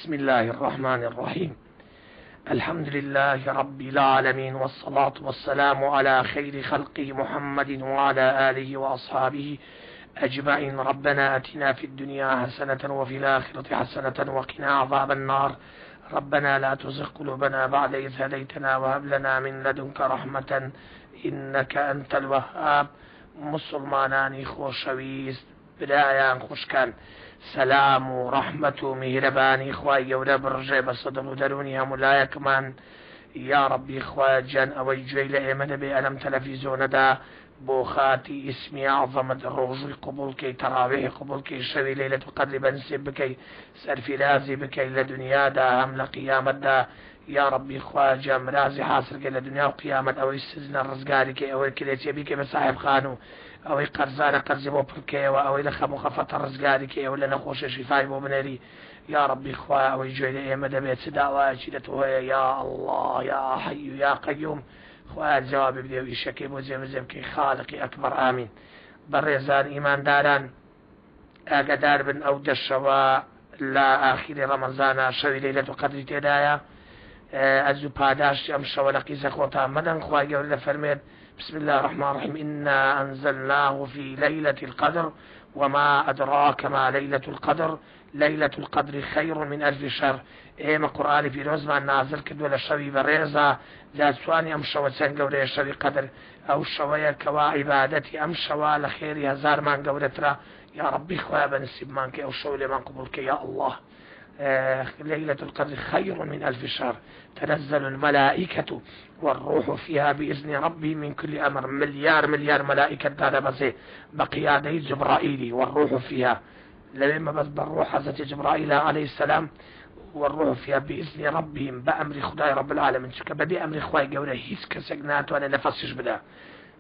بسم الله الرحمن الرحيم. الحمد لله رب العالمين، والصلاة والسلام على خير خلقه محمد وعلى آله وأصحابه أجمعين. ربنا أتنا في الدنيا حسنة وفي الآخرة حسنة وقنا عذاب النار. ربنا لا تزغ قلوبنا بعد إذ هديتنا وهب لنا من لدنك رحمة إنك أنت الوهاب. مسلمانانی خۆشەویست، برایان خوشکان، سلام و ڕەحمەت و میهرەبانی خوای گەورە بڕژێ بە سەدڵ و دەرونی هەمولایەکمان. یا ڕەبی خوای جان ئەوەی گوێی لە ئێمە دەبێ ئەلەم تەلەڤیزۆنەدا بۆ خاتی ئیسمی عەظەمت ڕۆژووی قبوڵکەی، تەڕاویحی قبوڵکەی، شەوی لەیلەتول قەدری بەنسیب بکەی، سەرفیرازی بکەی لە دنیادا هەم لە قیامەتدا. یا ڕەبی خوای جان مرازی حاصلکەی لە دنیا و قیامەت، ئەوەی سزنە ڕزگاریکەی، ئەوەی کرێچێ بیکەی بە ساحب خان و ئەوەی قەرزانە قەرزی بۆ پڕکەیەوە، ئەوەی لە خەم و خەفەتە ڕزگاریکەی، ئەوە لە نەخۆشە شیفای بۆ بنێری. یا ڕەبی خوای ئەوەی گوێی لە ئێمە دەبێت چ داوایەکی لە تۆ هەیە یا الله یا حەی یا قەیوم، خوای جوابی بدێ و ئیشەکەی بۆ جێبەجێ بکەی خالقی ئەکبەر ئامین. بەڕێزان ئیمانداران، ئاگادار بن ئەو دەشەوە لە ئاخیری ڕەمەزانە شەوی لەیلەتول قەدری تێدایە. ئەزوو پاداشتی ئەم شەوە لە قیزە خۆتان مەدەن. خوای گەورە دەفەرمێت بسم الله الرحمن الرحيم إنا أنزلناه في ليلة القدر وما أدراك ما ليلة القدر ليلة القدر خير من ألف شهر. ئێمە قورآانی پیرۆزمان نازل کردووە لە شەوی بەڕێزە جاتوانی ئەم شەوە چەند گەورەیە شەوی قەدر. ئەو شەوەیە کەوا عیبادەتی ئەم شەوە لە خێری هەزارمان گەورەترە. یا ڕەبی خوای بەنسیبمان کە ئەو شەو لێمان قبوڵ کە یا الله. ليلة القدر خير من ألف شهر تنزل الملائكة والروح فيها بإذن ربي من كل أمر. مليار ملائكة دادا بزي بقيادة جبرائيل والروح فيها، لما بس بالروح حضرت جبرائيل عليه السلام والروح فيها بإذن ربهم بأمر خداي رب العالمين. شكا بأمر خداي قوله هيس كسجنات وأنا نفسش بدا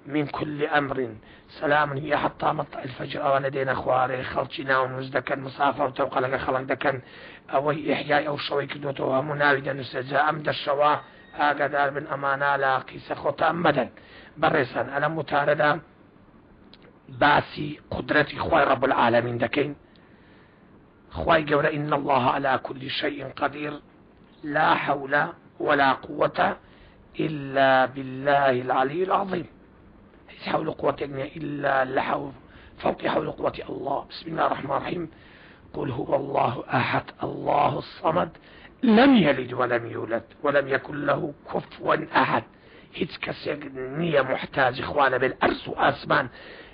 من كل أمر سلام هي حتى مطلع الفجر. أو لدينا خواري خلطنا ونزدكا مسافة وتوقع لك خلق دكا أوي إحياء أو شوي كدوتوها مناودا نسجا أمد الشوا آقادار من أمانا لا قيس خوتا أمدا. برسان ألم متاردة باسي قدرتي خواي رب العالمين دكين. خواي قولا إن الله على كل شيء قدير لا حول ولا قوة إلا بالله العلي العظيم. حول قوة إلا لحول فوق حول قوة الله. بسم الله الرحمن الرحيم. قل هو الله أحد الله الصمد لم يلد ولم يولد ولم يكن له كفوا أحد. هيت كسينية محتاج إخوانا بالأرض وآسمان،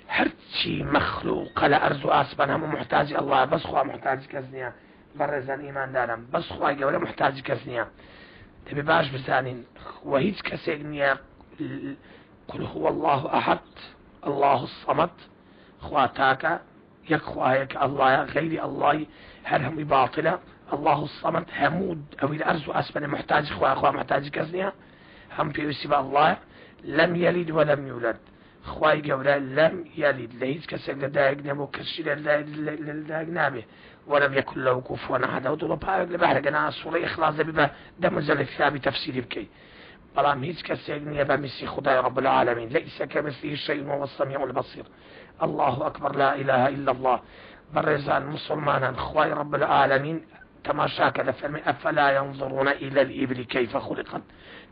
هرشي مخلوق لأرض وآسمان هم محتاج الله، بس خوا محتاج كزنيا. برزان إيمان دارم بس خوا ولا محتاج كزنيا تبي باش بزانين. وهيت كسينية قل هو الله أحد الله الصمد خواتاك يكخواهيك الله غير الله هرهم باطلة. الله الصمد همود أو الأرز أسفل محتاج خوا محتاج كزنيا هم في سبا الله. لم يلد ولم يولد خواي قولا لم يلد ليس كسر لدايق نبو كسر لدايق نابه ولم يكن له كفوا أحد. ودولو بايق لبحر قناة الصورة إخلاص بما دم زل في تفسير بكي بلام هيج كسيغنية بمثل خداي رب العالمين ليس كمثله شيء وهو السميع البصير. الله أكبر لا إله إلا الله. برزان مسلمانا خواي رب العالمين تماشاك لفرمي أفلا ينظرون إلى الإبل كيف خلقت.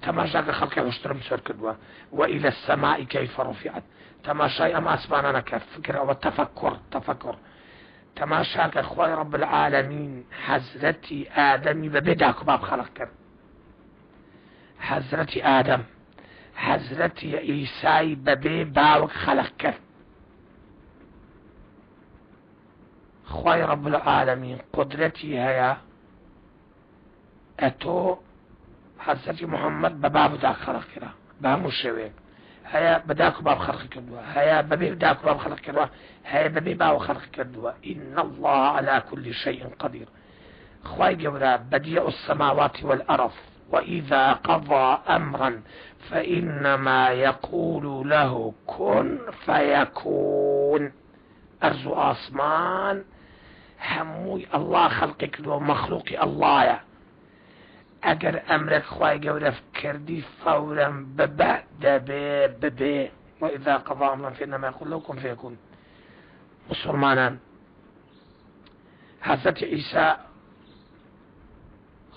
تماشاك خلق وشترم سركدوا وإلى السماء كيف رفعت. تماشاي أم أسباننا كفكرة وتفكر تماشاك خواي رب العالمين حزرتي آدمي ببداك باب خلق كرد. حضرت آدم حضرت عیسی ببێ باوک خەلق کرد. خوای رب العالمین قدرتی هەیە ئەتۆ حضرت محەممەد بە بابدا خەلق کرا بە هەموو شێوەیەک هەیە بە داک و باب خەلق کردووە، هەیە بەبێ داک و باب خەلق کردووە، هەیە بەبێ باو خەلق کردووە. إن الله على كل شيء قدير. خوای گەورە بديع السماوات والأرض وإذا قضى أمرا فإنما يقول له كن فيكون. أرض آسمان هموي الله خلقك دو مخلوقي الله أجر أمرك خواي جورف كردي فورا ببي وإذا قضى أمرا فإنما يقول له كن فيكون. مسلمانا حضرت عيسى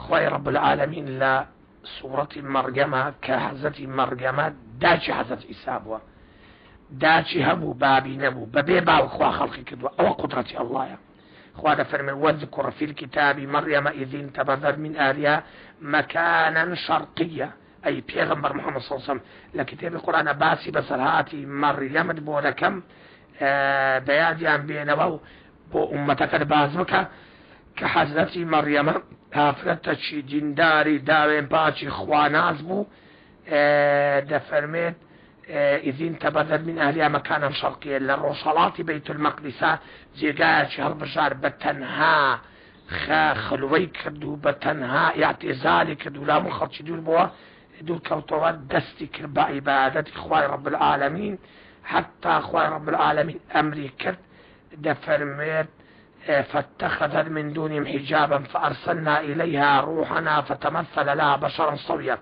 خوای رب العالمین لا سورة مريم كحزة مريم داچی حزة عيسى بوا داچی هبو بابي نبو ببي باو خوا خلقي كدوا او قدرتي الله يا خوا فرمي واذكر في الكتاب مريم إذ انتبذت من أهلها مكانا شرقيا أي پیغمبر محمد صلى الله عليه وسلم لكتاب القرآن باسي بسرهاتي مريم بو لكم بياديان بينبو بو أمتك بازمك كحزة مريم هافرتشي جنداري داوين باشي خواناز بو دفرميت إذ انتبذت من أهلها مكانا شرقيا للرسالات بيت المقدس جيجايا شهر بشار بتنها خلوي كردو بتنها اعتزالي كردو لا مخرج دول بوا دول كوتوات دستي كربا عبادة إخوائي رب العالمين حتى إخوائي رب العالمين أمري كرد دفرميت فاتخذت من دونهم حجابا فأرسلنا إليها روحنا فتمثل لها بشرا صويا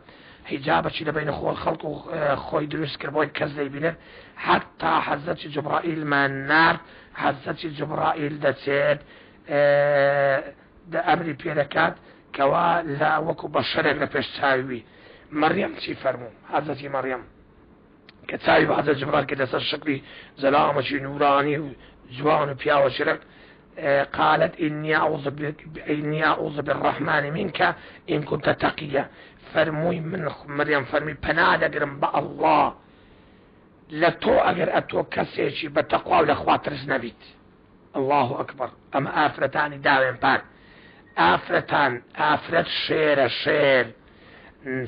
حجابة اللي بين أخوة الخلق وخوي دروس كربوي كذي بنر حتى حزت جبرائيل من النار حزت جبرائيل دتسيد ده أمري بيركات كوا لا وكو بشر لبش تاوي مريم شي فرمو حزت مريم كتاوي بعد جبرائيل كده صار شكلي زلامة نوراني جوان بيا وشرك قالت إني أعوذ بالرحمن منك إن كنت تقيا فرموي من مريم فرمي بنادى قرم با الله لتو أجر أتو كسيشي بتقوى لأخوات رزنبيت الله أكبر أما آفرتان داوين بان آفرت شير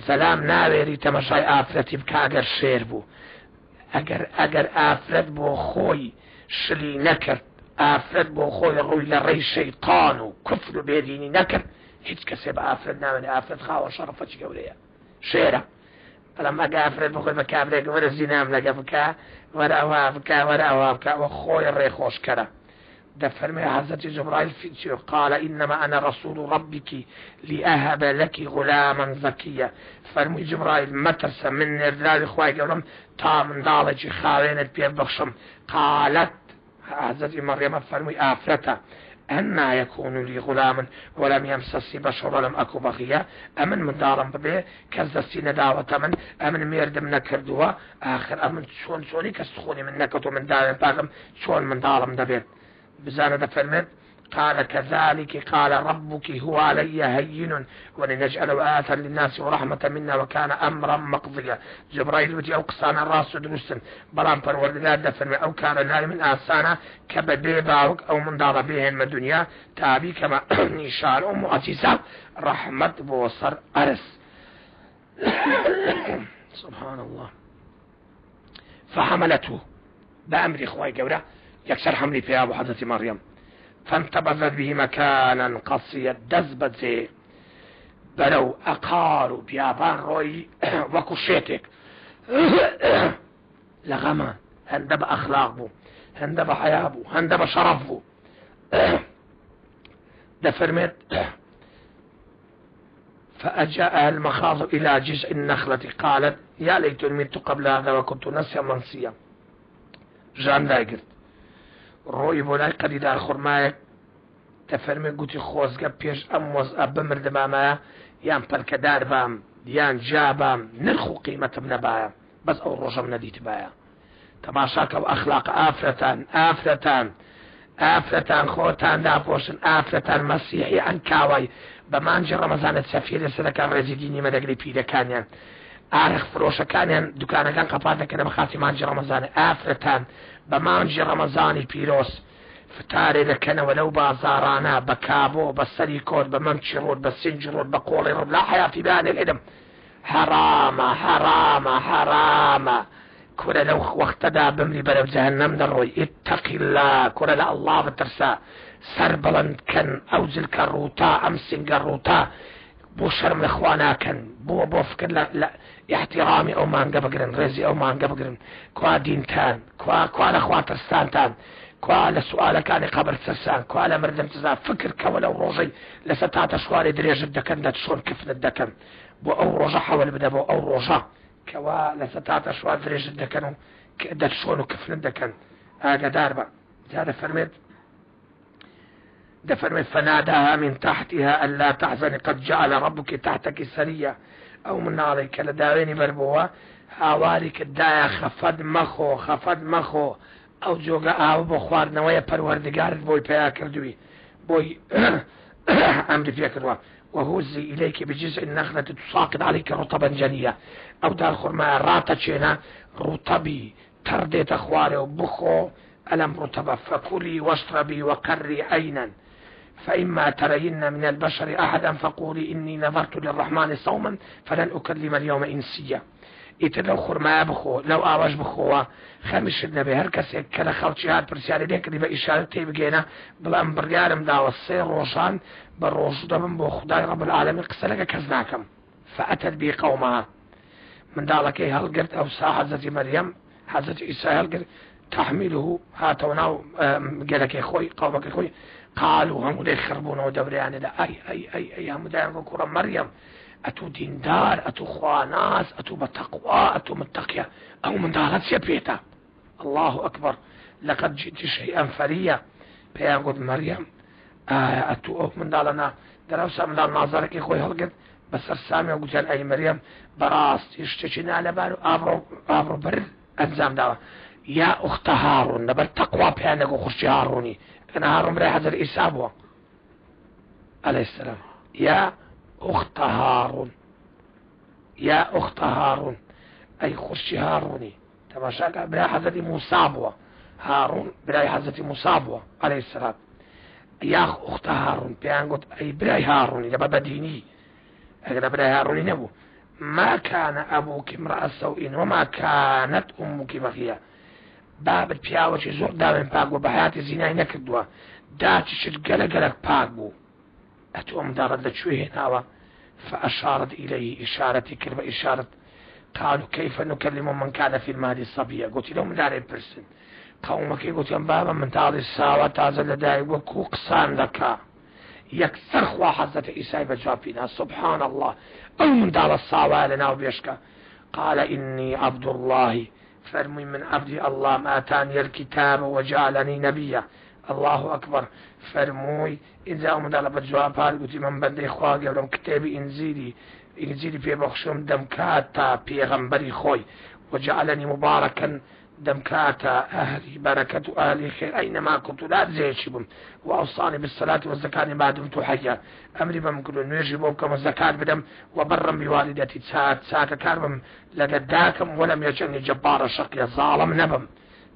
سلام ناويري تمشاي آفرتي بكا أجر شير بو أجر آفرت بو خوي شلي نكر آفرت بو خوي روي لري شيطان وكفر بيديني نكر هیچ کسی با آفرد نامنه آفرد خواه شرفت چی گوله شیره فلما اگه آفرد بخوی بکابره گوله زینام لگه بکا ورعوا بکا و خوی ری خوش کرده دفرمي حضرت جبرائيل في قال إنما أنا رسول ربك لأهب لك غلاما زكيا فرمي جبرائيل مترسى من إرلال خواهي قولهم تا من دالج خاوينة بيبخشم قالت حضرت مريم فرمي آفرتا أنا يكون لي غلام ولم يمسسي بشر ولم أكو بغيا أمن من دارم ببي كزستين دعوة من أمن ميرد من كردوا آخر أمن شوني كستخوني من نكتو من دارم باغم شون من دارم دبيت بزانة دفرمت قال كذلك قال ربك هو علي هين ولنجعله آية للناس ورحمة منا وكان أمرا مقضيا جبرائيل وجي أوقصان الراس دروسا بلان فالوردلات دفرمي أو كان الله من آسانا كبدي باوك أو من دار بهم الدنيا تابي كما نشار أم عزيزة رحمة بوصر أرس سبحان الله فحملته بأمر إخوائي قوله يكسر حملي فيها أبو حضرة مريم فانتبذت به مكانا قصيا دزبت زي بلو أقاروا بيابان روي وكشيتك لغما هندب أخلاق بو هندب حياة بو هندب شرف بو دفرمت فأجاء المخاض إلى جزء النخلة قالت يا ليت مت قبل هذا وكنت نسيا منسيا جان لايقرت روی بولای قدیدار خورمایک تفرمی گوتی خوزگا پیش اموز بمرد مامایا یان پرکدار بام یان جابام نرخو قیمت بنبایا بس او روشم ندیت بایا تماشاک و اخلاق آفرتان خوتان داپوشن آفرتان مسیحی انکاوی بمانج رمضان سفیر سرکان رزیدینی مدقلی پیدکانیان آرخ فروشکانیان دکانکان قپاتکن بخاطی مانج رمضان آفرتان بمانج رمضاني بيروس فتاري لكنا ولو بازارانا بكابو بسري كود بممشرود بسنجرود بقولي رب لا حياة في بان الإدم حرام كولا لو واختدا بمري بلو جهنم دروي اتق الله كولا لا الله بترسا سربلن كان اوزل كروتا امسن كروتا بو شرم اخوانا كان بو فكر لا احترامي او ما انقبقرن رزي او ما انقبقرن كوا دينتان كوا الاخوات رستانتان كوا لسؤال كان قبر تسان كوا لمردم تزا فكر كولا وروجي لستات شواري دريج الدكن لتشون كفن الدكن بو او روجا حول بدا بو او روجا كوا لستات شواري دريج الدكن لتشون كفن الدكن هذا داربا هذا فرميت دفن فناداها من تحتها ألا تحزن قد جعل ربك تحتك سريا أو من عليك لداويني بربوها هاوارك الدايا خفد مخو أو جوغا أو بخوار نوية پروردگارت بوي پيا كردوي بوي أمر فيها كردوا وهزي إليك بجزء النخلة تساقط عليك رطبا جنيا أو دار خرما راتشينا رطبي ترديت أخواري وبخو ألم رطبا فكلي واشربي وقري عينا فإما ترين من البشر أحدا فقولي إني نظرت للرحمن صوما فلن أكلم اليوم إنسيا إتلو خرما بخو لو آواش بخوا خمش النبي هركس كلا خلشيات برسالة ليك اللي بإشارة تيبقينا بلان بريارم داو الصير روشان بالروش دبن بو خداي رب العالمين قسلك كزناكم فأتت بي قومها من دالك هلقرت أو سا حزة مريم حزة إيسا هلقرت تحمله هاتوناو قالك يا خوي قومك يا خوي قالوا هم ليه خربون ودبريان لا أي هم دائما كورا مريم أتو ديندار أتو خواناس أتو بتقوى أتو متقية أو من دارت سيبيتا الله أكبر لقد جئت شيئا فريا بيقول مريم أتو أو من دارنا دروسا من دار ناظرك إخوي هلقد بس السامي وقلت أي مريم براس يشتشنا على بالو أبرو بر أنزام داوا يا أخت هارون نبر تقوى بيانك وخشي هاروني أنا هارون بري حضر إسابوا عليه السلام يا أخت هارون يا أخت هارون أي خشي هاروني تماشاك بري حضر مصابوا هارون بري حضر مصابوا عليه السلام يا أخت هارون بيانك أي بري هاروني لبا بديني أقول بري هاروني نبو ما كان أبوك امرأة سوء وما كانت أمك بغيا باب البياوة زور دامن باقو بحياتي زيناي نكردوا داتش القلق باقو أتوم دارد لشويه ناوا فأشارت إليه إشارتي كلمة إشارة قالوا كيف نكلم من كان في المهدي صبيا قلت لهم داري برسن قومك قلت لهم بابا من تعالي الساوة تازل لداي وكوقسان لك يكسر خوا حزة إساي بجابينا سبحان الله أو من دار الصاوة لنا وبيشكا قال إني عبد الله فرمي من عبد الله ما آتاني الكتاب وجعلني نبيا الله أكبر فرموي إذا أمدال بجواب قلت من بندي خواقي ولم كتابي إنزيلي في بخشم دمكاتا بيغمبري خوي وجعلني مباركا دمكاتا أهلي بركة أهلي خير أينما كنت لا زيشبهم وأوصاني بالصلاة والزكاة ما دمت حيا أمري بمكن نجيبوكم الزكاة بدم وبرا بوالدتي ساعة كاربم لقداكم ولم يجعلني جبار شقيا ظالم نبم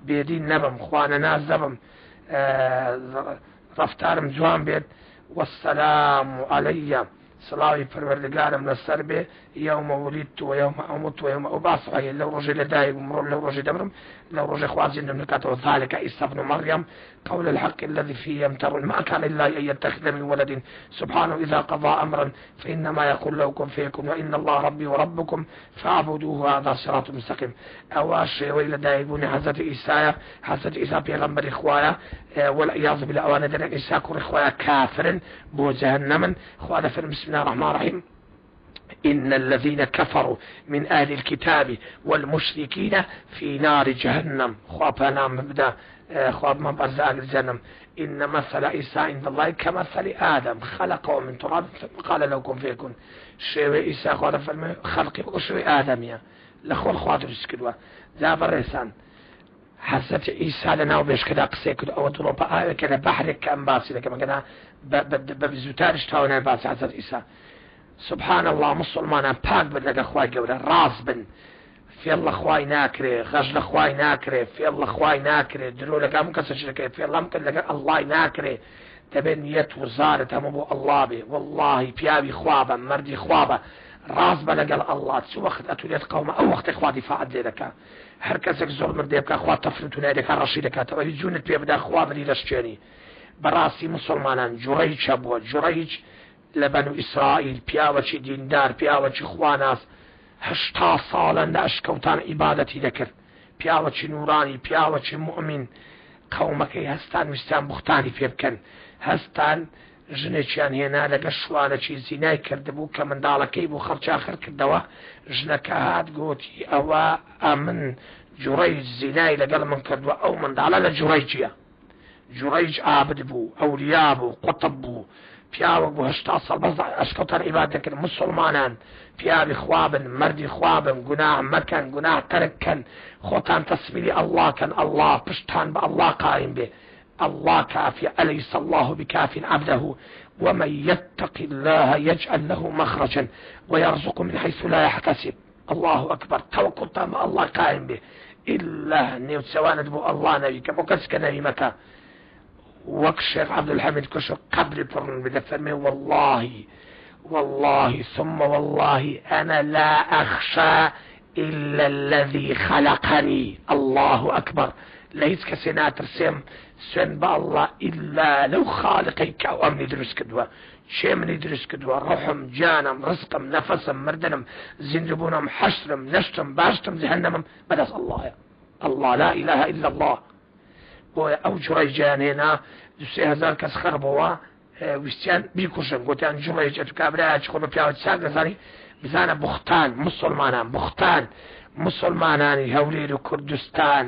بيدين نبم خوانا ناس نبم رفتارم جوان بيت والسلام علي صلاوي پروردگارم لسر به يوم ولدت ويوم أموت ويوم أبعث حيا لو رجل دايق لو رجل دمرم لو رجل خوازين نملكته ذلك عيسى ابن مريم قول الحق الذي فيه يمترون ما كان الله أن يتخذ من ولد سبحانه إذا قضى أمرا فإنما يقول له كن فيكون وإن الله ربي وربكم فاعبدوه هذا صراط مستقيم أواشي وإلى دايقوني حزة إيسا بيغمبر إخوايا والعياذ بالله وأنا درك إيسا كور إخوايا كافر بو جهنم خوانا في بسم الله الرحمن الرحيم إن الذين كفروا من أهل الكتاب والمشركين في نار جهنم خوابنا مبدأ خواب من برزاق الجنم إن مثل عيسى عند الله كمثل آدم خلقه من تراب ثم قال له كن فيكون شوي عيسى خواب فرمي خلقي وشوي آدم يا لخوال خواد رسكدوا ذا برسان حسب عيسى لنا وبيش كده قسيكد أو دروبا كده بحرك كأنباسي لكما كده بزوتارش تاونا باسي حسب عيسى سبحان الله مسلمان باق بدلق اخواي قولا راس بن في الله اخواي ناكري غجل اخواي ناكري في الله اخواي ناكري درو لك ممكن سشركي في الله ممكن لك الله ناكري تبين يت وزارة همبو الله بي والله بيابي خوابا مردي خوابا راس بلقى الله تسو وقت اتوليت قوم او وقت اخوا دفاع ذلك هركزك زور مرديبك اخوا تفرتون هيدك الرشيدك تبين جونت بيبدا خواب لي لشجاني براسي مسلمانان جريج ابو جريج لبنو إسرائيل بياوچی دیندار بياوچی خواناس 80 سالا لأشكوتان عبادتي ذكر بياوچی نوراني بياوچی مؤمن قومكي هستان وستان بختاني في بكن هستان ژنێکیان هێنا لەگە شوانەکی زینای کردبوو کە منداڵەکەی بوو خەڵکی آخر کردەوە ژنەکە هات گوتی ئەوە ئەمن جوڕەی زینای لەگەڵ من کردووە ئەو منداڵە لە جوڕەی چییە جريج عابد بو أولياء بو قطب بو پیاوە بوو 80 ساڵ بەس ئەشکەوتان عیبادەت دەکرد مسلمانان پیاوی خوابن مردی خوابن گوناه مەکەن گوناه تەرککەن خۆتان تەسبیحی ئەڵڵا کەن ئەڵڵا پشتان بە ئەڵڵا قایم بێ الله كافي أليس الله بكاف عبده ومن يتق الله يجعل له مخرجا ويرزق من حيث لا يحتسب الله أكبر توكل تام الله قائم به إلا نيوت سواند بو الله نبي كم وكسك نبي مكة وكشف عبد الحميد كشف قبل فرن بدفرمه والله ثم والله أنا لا أخشى إلا الذي خلقني الله أكبر ليس كسينا ترسم سن بالله إلا لو خالقي كأو أمني درس كدوا شيء مني درس كدوا روحم جانم رزقم نفسم مردنم زنجبونم حشرم نشتم باشتم جهنمم بدس الله لا إله إلا الله أو جريجان هنا 3000 کەس خربەوە ویستیان بیکوشن گوتیان جوڵەیەک ئەتو کابرایە خۆ بە پیاوە چاک دەزانی بزانە بوختان مسلمانانی هەولێر و کوردستان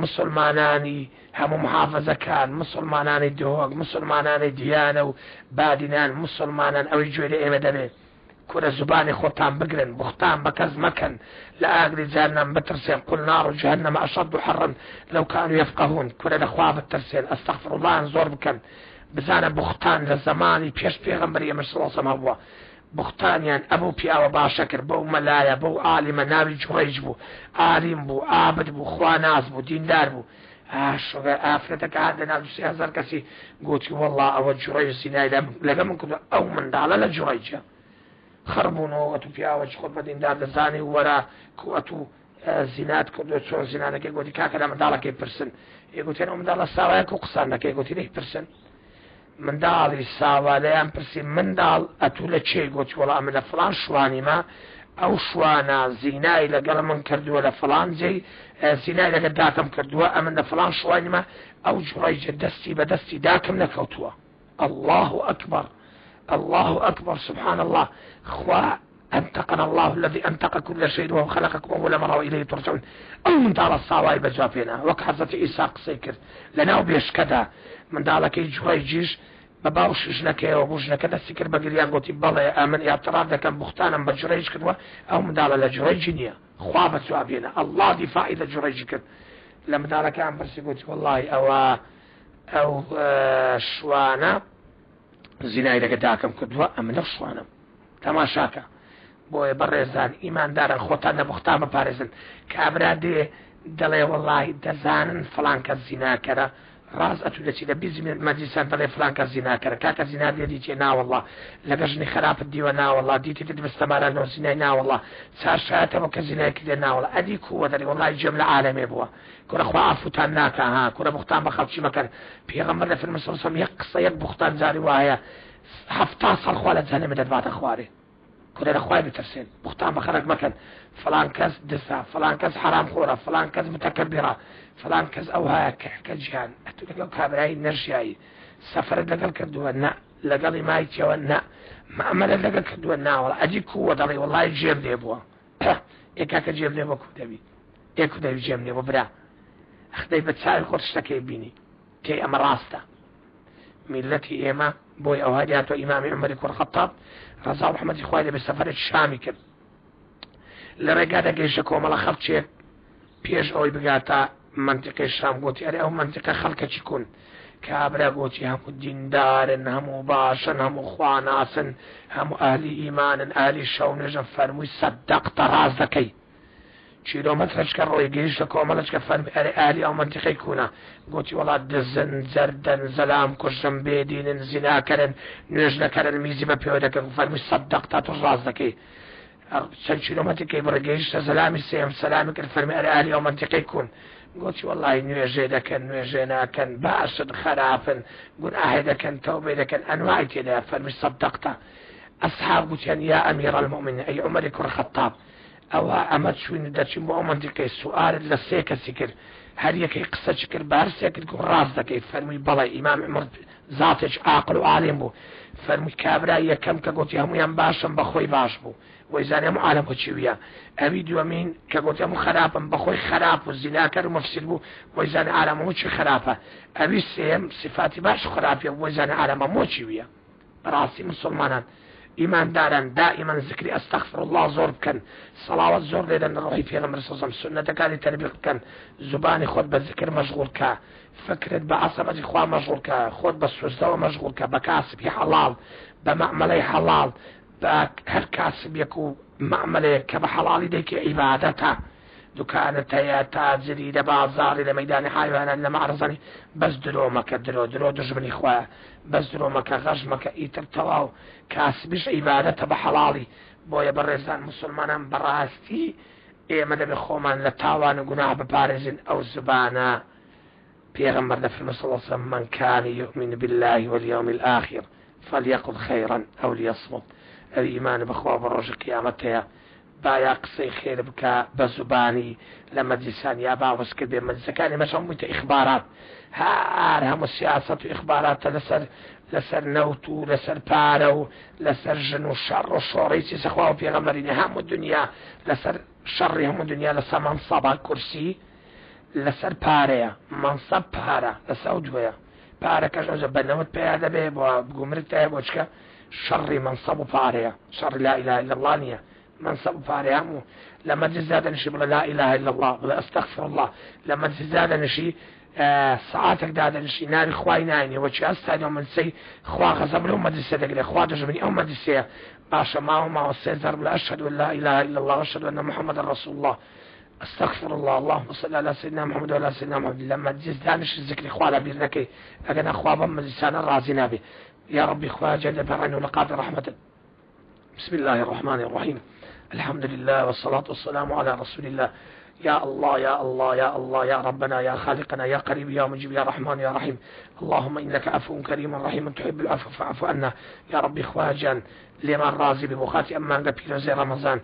مسلمانانی هەموو محافەزەکان مسلمانانی دهۆک مسلمانانی دیانە و بادینان مسلمانان ئەوەی گوێرە ئێمە دەبێت کورە زبانی خۆتان بگرن بوختان بە کەس مەکەن لە ئاگری جهنم بترسێن قل نار جهنم أشد حرا لو كانوا يفقهون کورە لەخوا بترسێن ئەستەغفر الله زۆر بکەن بزانە بوختان لە زمانی پێش پێغەمبەری ئێمە صلی الله علیه و هەبووە بوختانیان ئەبوو پیاوە باشە کرد بەو مەلایە بەو عالیمە ناوی جوڕیج بوو عالیم بوو عابد بوو خواناز بوو دیندار بوو ئافرەتەکە هاتە ناو 3000 کەسی گوتی وەڵڵا ئەوە جوڕیج زینای لەگە من کردو ئەو منداڵە لە جوڕیجە خربونەوە ئەتو پیاوەی خۆت بە دیندار دەزانی وەرە کو ئەتو زینات کردو چۆن زینانەکەی گوتی کاکە لە منداڵەکەی پرسن یەگوتێن ئەو منداڵە ساوایەک و قسان نەکەی گوتی لێی پرسن منداڵی ساوا لەیان پرسی منداڵ ئەتو لە چێ گوتی وەڵا من لە فڵان شوانیمە ئەو شوانە زینای لەگەڵ من کردووە لە فڵان جێی زینای لەگەڵ داکەم کردووە ئەمن لە فڵان شوانیمە ئەو جوڕیجە دەستی بە دەستی داکەم نەکەوتووە الله أكبر الله أكبر سبحان الله خوا أنتقنا الله الذي أنتق كل شيء وهو خلقكم أول مرة وإليه ترجعون أو من دار الصاواي بجافينا وك حضرت إيساق سيكر لنا وبيشكدا من دالك جويجيش بباوش جنكي وبوجنك دسكر بقريان قوتي بالله آمن اعتراض كان بختانا بجريج كدوا أو من دال لجريجينيا خوابت جوابينا الله دفاع إذا جريج كد لما دالك عم برسي قوتي والله أو شوانا زینای لەگە داکەم کردووە ئەمە لەو شوانم تەماشاکە بۆیە بەڕێزان ئیماندارن خۆتان لە بوختان بپارێزن کابرا دێ دەڵێ وەڵڵاهی دەزانن فڵان کەس زیناکەرە ڕاز ئەتوو دەچی لە بیزی مەجلیسان دەڵێ فڵان کەس زیناکەرە کاکە زینا دێ دیچێ ناوەڵڵا لەگە ژنی خراپت دیوە ناوەڵڵا دیتی بستەمارانەوە زینای ناوەڵڵا چاشایەتەوە کە زینایەکی دێ ناوەڵڵا ئەدی کووە دەڵێ وەڵڵاهی جێم لە عالەمێ بووە کورە خوا ئافوتان ناکە ها کورە بوختان بە خەڵکی مەکەن پێغەمبەر لە فیلم سەڵسەم یەک قسە یەک بوختان جاری وایە 70 ساڵ خوا لە جەهەنەمە دەدباتە خوارێ کورە لە خوای بترسێن بوختان بە خەڵک مەکەن فڵان کەس دسا فڵان کەس حرام خۆرە فڵان کەس متەکەبیرە فڵان کەس ئەو هەیە کە جیهان ئەتو لەگەڵ کابرایی نەژیایی سەفرت لەگەڵ کردووە نە لەگەڵی مایکیەوە نە مەعمەلە لەگەڵ کردووە ناوەڵە ئەجی کووە دەڵێ وەڵڵاهی جێم لێ بووە ئێکاکە جێم لێ بۆ کو دەبی ئێک دەبی جێم لێ بۆ برا ئەخدەی بە چاوی خۆت شتەکەی بینی تێ ئەمە ڕاستە میلەتی ئێمە بۆی ئەو هەریاتۆ ئیمامی عومەری کوڕ خەتاب ڕەزا و ڕەحمەتی خوای لێ بێ سەفەرێکی شامی کرد لە ڕێگا دەگەیشتە کۆمەڵە خەڵکێک پێش ئەوەی بگاتە منتیقەی شام گوتی ئەرێ ئەو منتیقە خەڵکەکی کون کابرا گوتی هەموو دیندارن هەموو باشن هەموو خواناسن هەموو ئاهلی ئیمانن ئاهلی شەو نوێژن فەرمووی سەدەقتە ڕاز دەکەی کیلۆمەترێکە ڕۆی گەیشتە کۆمەڵەچکە فەرمی ئەرێ ئاهلی ئەو منتیقەی کوونە گوتی وەڵات دزن زەردەن زەلام کوشتن بێدینن زیناکەرن نوێژ نەکەرن میزی بە پێوە دەکەن فەرمووی سەدەقتە تۆ ڕاز دەکەی چەند کیلۆمەترێکی بڕگەیشتە زەلامی سێم سەلامی کرد فەرمی ئەرێ ئاهلی ئەو منتیقەی کوون گوتی وەڵڵاهی نوێژێ دەکەن نوێژێ ناکەن باشن خراپن گوناهی دەکەن تەوبەی دەکەن ئەنواعی تێدایە فەرمی سەدەقتە ئەسحاب گوتیان یا ئەمیرە المؤمنین ئەی عومەری کوڕ خەتاب ئەوە ئەمە چوین دەچین بۆ ئەو منتیقەی سوئالت لە سێ کەسی کرد هەر یەکەی قسەچ کرد بە هەر سێ کرد ڕاست دەکەی فەرمووی بەڵێ ئیمام عومەر ذاتش عاقل و عالم بوو فەرمووی کابرای یەکەم کە گوتی هەمویان باشم بەخۆی باش بوو وەیزانێ هەموو عالم بۆ چیویە ئەوی دووەمین کە گوتی هەموو خراپم بەخۆی خراپ و زیناکەر و مەفسد بوو وەیزانێ عالم هەموو چی خراپە ئەوی سێم صفاتی باش خراپیە وەیزانێ عالم هەموو چیویە بەڕاستی مسلمانان ئیمانداران دائما ذکری ئەستەغفر الله زۆر بکەن سەڵاوەت زۆر لێدەن ڕۆحی پێغەمبەر صلی الله علیه و سلم سنەتەکانی تەربیع بکەن زبانی خۆت بە ذکر مەشغوڵ کە فکرت بە عەسەمەتی خوا مەشغوڵ کە خۆت بە سوزدەوە مەشغوڵ کە بە کاسبی حەڵاڵ بە مەعمەلەی حەڵاڵ بە هەر کاسبێک و مەعمەلەیەک کە بە حەڵاڵی دەیکە عیبادەتە دوکانت هەیە تاجری لە بازاڕی لە مەیدانی حیوانات لە مەعرەزانی بەس درۆ مەکە درۆ دژمنی خوایە بەس درۆ مەکە غەش مەکە ئیتر تەواو کاسبیش عیبادەتە بە حەڵاڵی بۆیە بەڕێزان مسلمانان بەڕاستی ئێمە دەبێ خۆمان لە تاوان و گوناه بپارێزین ئەو زبانە پێغەمبەر دەفەرمێ صلی الله علیه و سلم من كان يؤمن بالله واليوم الآخر فليقل خيرا أو ليصمت ئەو ئیمان بەخوا بە ڕۆژی قیامەت هەیە بایا قسەی خێر بکە بە زوبانی لە مەجلیسان یا باوەس کرد بێ مەجلیسەکانی مەش هەموویتە ئیخبارات هەر هەموو سیاسەت و ئیخباراتە لەسەر نەوت و لەسەر پارە و لەسەر ژن و شەڕ و شۆڕی چیزە خوا و پێغەمبەرینە هەموو دنیا لەسەر شەڕی هەموو دنیا لەسەر مەنسەبە کورسی لەسەر پارەیە مەنسەب پارە لەسەر ئەو دوێیە پارەکەش ئەوجە بەنەوت پێیا دەبێ بۆ بگومرت هەیە بۆ چکە شەڕی مەنسەب و پارەیە شەڕی لا ئیلاهە ئیلا الله نییە منصب فارهم لما جزاد نشي بلا لا إله إلا الله بلا أستغفر الله لما جزاد نشي ساعاتك داد نشي نار خواي نايني وشي أستاني ومن سي خوا غزب لهم مدرسة دقلي خوا دجمني أو مدرسة باشا ما هو السيزر بلا أشهد أن لا إله إلا الله وأشهد أن محمد رسول الله استغفر الله اللهم صل على سيدنا محمد وعلى سيدنا محمد لما جزاد نشي ذكري خوا لبيرنكي أنا خوا بمجلسان الرازي نابي يا ربي خوا جل فرعين ولقاد رحمة بسم الله الرحمن الرحيم الحمد لله والصلاة والسلام على رسول الله يا الله يا الله يا الله يا ربنا يا خالقنا يا قريب يا مجيب يا رحمن يا رحيم اللهم إنك عفو كريم رحيم تحب العفو فاعف عنا يا ربي خواجان لمن رازي ببخاتي أمان قبيل زي رمضان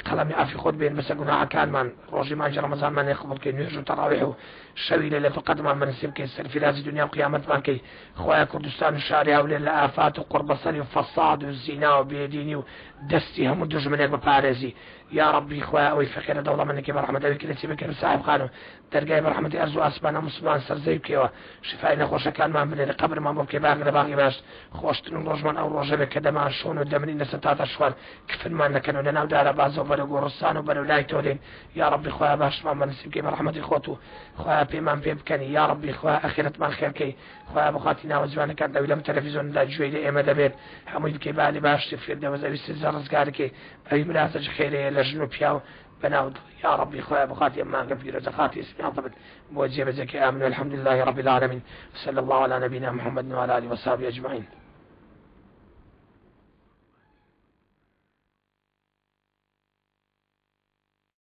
قلمي عفي خود بين بس قناع كان من روجي ما جرى رمضان من يقبل كي نهجو تراويحه شوي ليلة القدر من نسيب كي يسر في لازي دنيا وقيامة من كي خوايا كردستان الشارع وليلة آفات وقرب صلي وفصاد والزنا وبيديني ودستي هم الدج من يقبل بارزي يا ربي خوايا أوي فقير دولة منك برحمة أوي كلتي بكر صاحب خانو ترقاي برحمة أرزو أسبانا مسلمان سرزيب كيوا شفاينا خوش كان ما من القبر ما ممكن باقي باقي باش خوش تنون رجمان أو رجل كدما شون ودمني نستات أشوار كفن ما نكنو لنا ودار بعض وبلو قرصان وبلو لاي تولين يا ربي خوايا باش ما نسيب كي برحمة خوتو خوايا بيمان بيبكني يا ربي خوايا أخيرة ما الخير كي خوايا بخاتنا وزوانا كان دوي لم تلفزيون لا جوي لي إما دبير حمود بكي بالي باش تفير دوزا بيستزار رزقاركي أي ملازج خيري لجنو بياو بناود يا ربي خوايا بخاتي أما قبير زخاتي اسمي أطبت موجه بزكي آمن والحمد لله رب العالمين صلى الله على نبينا محمد وعلى آله وصحبه أجمعين